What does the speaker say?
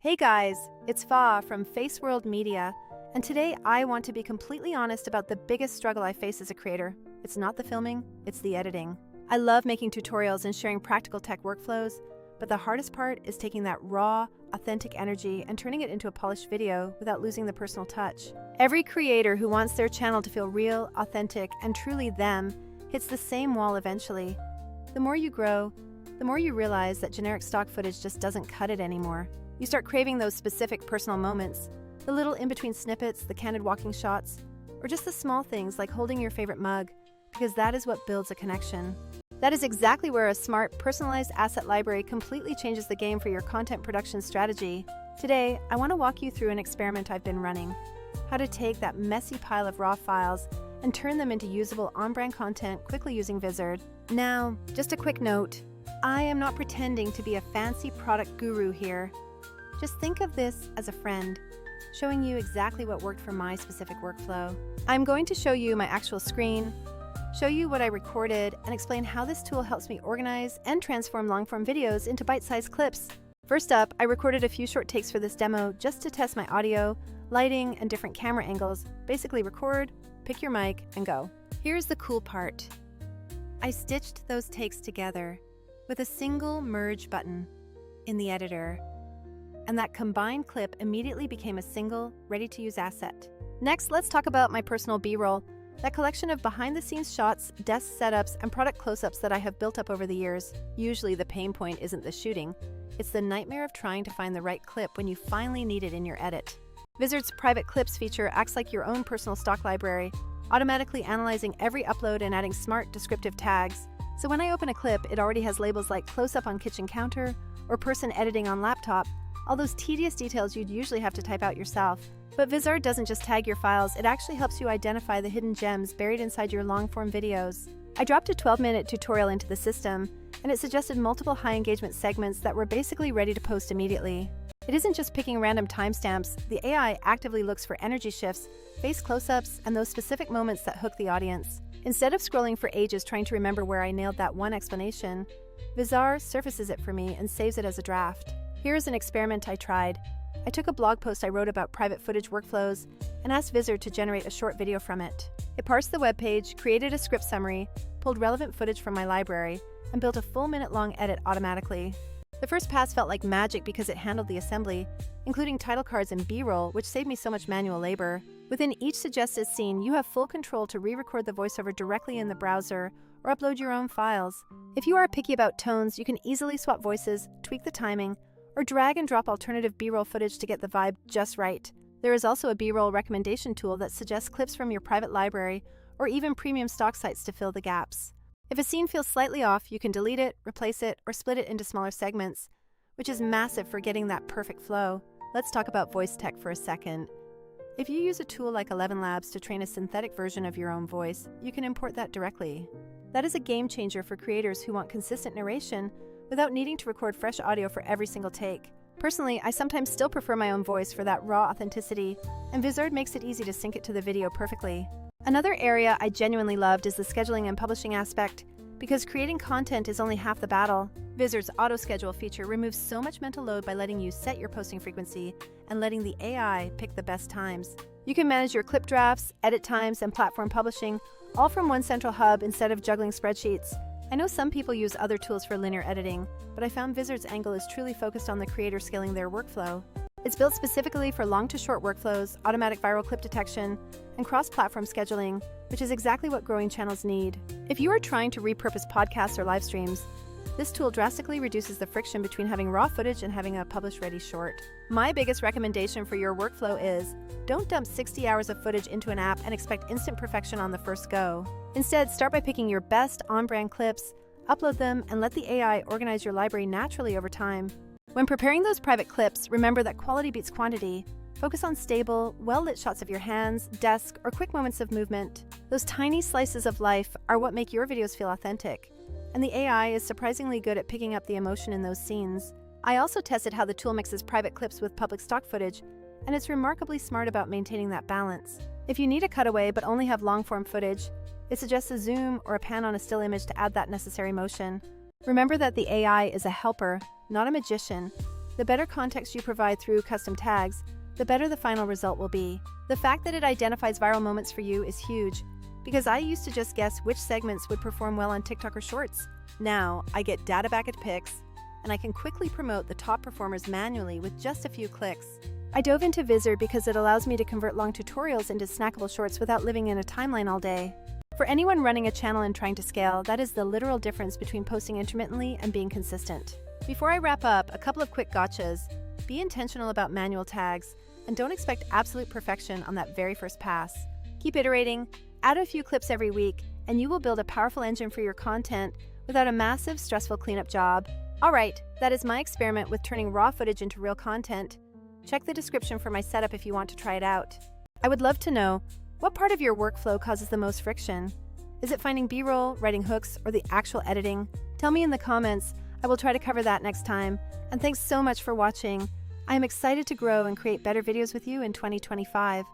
Hey guys, it's Fa from Face World Media, and today I want to be completely honest about the biggest struggle I face as a creator. It's not the filming, it's the editing. I love making tutorials and sharing practical tech workflows, but the hardest part is taking that raw, authentic energy and turning it into a polished video without losing the personal touch. Every creator who wants their channel to feel real, authentic, and truly them hits the same wall eventually. The more you grow, the more you realize that generic stock footage just doesn't cut it anymore. You start craving those specific personal moments, the little in-between snippets, the candid walking shots, or just the small things like holding your favorite mug, because that is what builds a connection. That is exactly where a smart, personalized asset library completely changes the game for your content production strategy. Today, I want to walk you through an experiment I've been running, how to take that messy pile of raw files and turn them into usable on-brand content quickly using Vizard. Now, just a quick note, I am not pretending to be a fancy product guru here. Just think of this as a friend, showing you exactly what worked for my specific workflow. I'm going to show you my actual screen, show you what I recorded, and explain how this tool helps me organize and transform long-form videos into bite-sized clips. First up, I recorded a few short takes for this demo just to test my audio, lighting, and different camera angles. Basically record, pick your mic, and go. Here's the cool part. I stitched those takes together with a single merge button in the editor, and that combined clip immediately became a single, ready-to-use asset. Next, let's talk about my personal B-roll, that collection of behind-the-scenes shots, desk setups, and product close-ups that I have built up over the years. Usually the pain point isn't the shooting, it's the nightmare of trying to find the right clip when you finally need it in your edit. Vizard's Private Clips feature acts like your own personal stock library, automatically analyzing every upload and adding smart, descriptive tags. So when I open a clip, it already has labels like close-up on kitchen counter or person editing on laptop, all those tedious details you'd usually have to type out yourself. But Vizard doesn't just tag your files, it actually helps you identify the hidden gems buried inside your long-form videos. I dropped a 12-minute tutorial into the system, and it suggested multiple high-engagement segments that were basically ready to post immediately. It isn't just picking random timestamps, the AI actively looks for energy shifts, face close-ups, and those specific moments that hook the audience. Instead of scrolling for ages trying to remember where I nailed that one explanation, Vizard surfaces it for me and saves it as a draft. Here's an experiment I tried. I took a blog post I wrote about private footage workflows and asked Vizard to generate a short video from it. It parsed the webpage, created a script summary, pulled relevant footage from my library, and built a full minute-long edit automatically. The first pass felt like magic because it handled the assembly, including title cards and B-roll, which saved me so much manual labor. Within each suggested scene, you have full control to re-record the voiceover directly in the browser or upload your own files. If you are picky about tones, you can easily swap voices, tweak the timing, or drag and drop alternative B-roll footage to get the vibe just right. There is also a B-roll recommendation tool that suggests clips from your private library or even premium stock sites to fill the gaps. If a scene feels slightly off, you can delete it, replace it, or split it into smaller segments, which is massive for getting that perfect flow. Let's talk about voice tech for a second. If you use a tool like 11 Labs to train a synthetic version of your own voice, you can import that directly. That is a game changer for creators who want consistent narration without needing to record fresh audio for every single take. Personally, I sometimes still prefer my own voice for that raw authenticity, and Vizard makes it easy to sync it to the video perfectly. Another area I genuinely loved is the scheduling and publishing aspect, because creating content is only half the battle. Vizard's auto-schedule feature removes so much mental load by letting you set your posting frequency and letting the AI pick the best times. You can manage your clip drafts, edit times, and platform publishing, all from one central hub instead of juggling spreadsheets. I know some people use other tools for linear editing, but I found Vizard's angle is truly focused on the creator scaling their workflow. It's built specifically for long to short workflows, automatic viral clip detection, and cross-platform scheduling, which is exactly what growing channels need. If you are trying to repurpose podcasts or live streams, this tool drastically reduces the friction between having raw footage and having a publish-ready short. My biggest recommendation for your workflow is, don't dump 60 hours of footage into an app and expect instant perfection on the first go. Instead, start by picking your best on-brand clips, upload them, and let the AI organize your library naturally over time. When preparing those private clips, remember that quality beats quantity. Focus on stable, well-lit shots of your hands, desk, or quick moments of movement. Those tiny slices of life are what make your videos feel authentic, and the AI is surprisingly good at picking up the emotion in those scenes. I also tested how the tool mixes private clips with public stock footage, and it's remarkably smart about maintaining that balance. If you need a cutaway but only have long-form footage, it suggests a zoom or a pan on a still image to add that necessary motion. Remember that the AI is a helper, not a magician. The better context you provide through custom tags, the better the final result will be. The fact that it identifies viral moments for you is huge, because I used to just guess which segments would perform well on TikTok or Shorts. Now, I get data-backed picks, and I can quickly promote the top performers manually with just a few clicks. I dove into Vizard because it allows me to convert long tutorials into snackable shorts without living in a timeline all day. For anyone running a channel and trying to scale, that is the literal difference between posting intermittently and being consistent. Before I wrap up, a couple of quick gotchas. Be intentional about manual tags, and don't expect absolute perfection on that very first pass. Keep iterating, add a few clips every week, and you will build a powerful engine for your content without a massive, stressful cleanup job. Alright, that is my experiment with turning raw footage into real content. Check the description for my setup if you want to try it out. I would love to know, what part of your workflow causes the most friction? Is it finding B-roll, writing hooks, or the actual editing? Tell me in the comments. I will try to cover that next time. And thanks so much for watching. I am excited to grow and create better videos with you in 2025.